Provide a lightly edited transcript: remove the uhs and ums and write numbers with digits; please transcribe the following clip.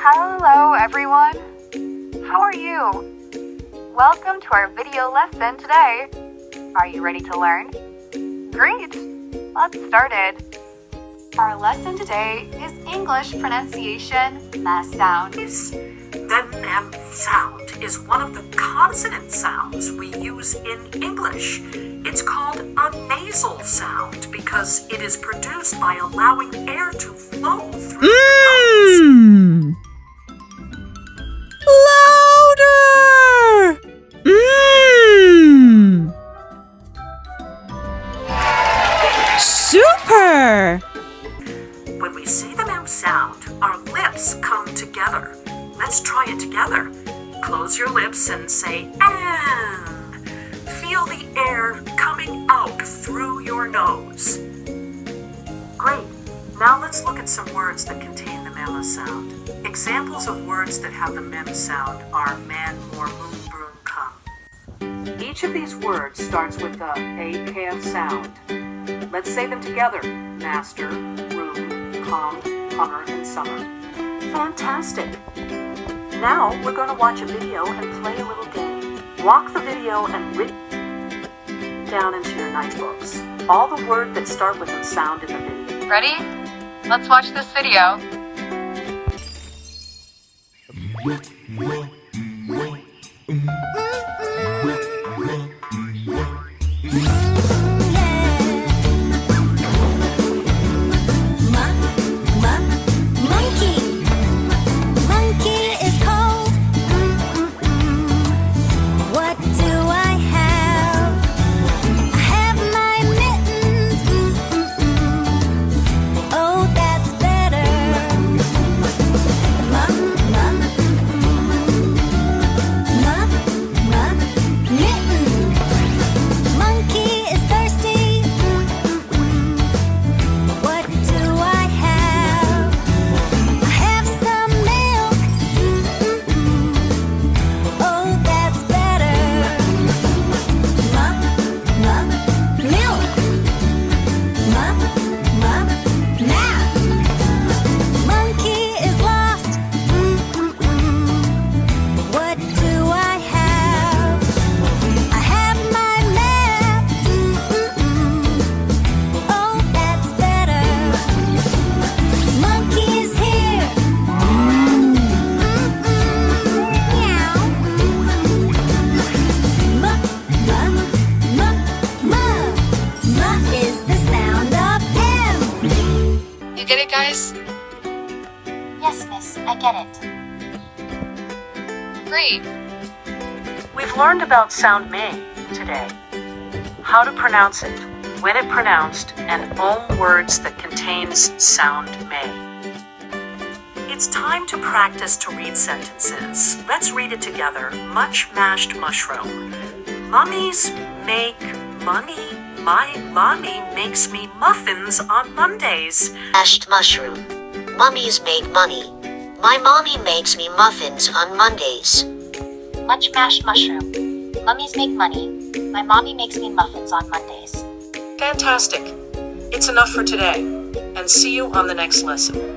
Hello everyone! How are you? Welcome to our video lesson today. Are you ready to learn? Great! Let's start it. Our lesson today is English pronunciation mass sound. The M sound is one of the consonant sounds we use in English. It's called a nasal sound because it is produced by allowing air to flow through your nose. Louder! Super! When we say the M sound, our lips come together. Let's try it together. Close your lips and say "and." Feel the air coming out through your nose. Great. Now let's look at some words that contain the mem sound. Examples of words that have the mem sound are man, more, moon, broom, come. Each of these words starts with the AKF sound. Let's say them together. Master, room, calm, hummer, and summer. Fantastic! Now we're going to watch a video and play a little game. Walk the video and write down into your notebooks all the words that start with the sound in the video. Ready? Let's watch this video. Get it, guys? Yes, miss, I get it. Great! We've learned about sound may today. How to pronounce it, when it pronounced, and own words that contains sound may. It's time to practice to read sentences. Let's read it together. Much mashed mushroom. Mummies make money. My mommy makes me muffins on Mondays. Mashed mushroom. Mummies make money. My mommy makes me muffins on Mondays. Much mashed mushroom. Mummies make money. My mommy makes me muffins on Mondays. Fantastic. It's enough for today. And see you on the next lesson.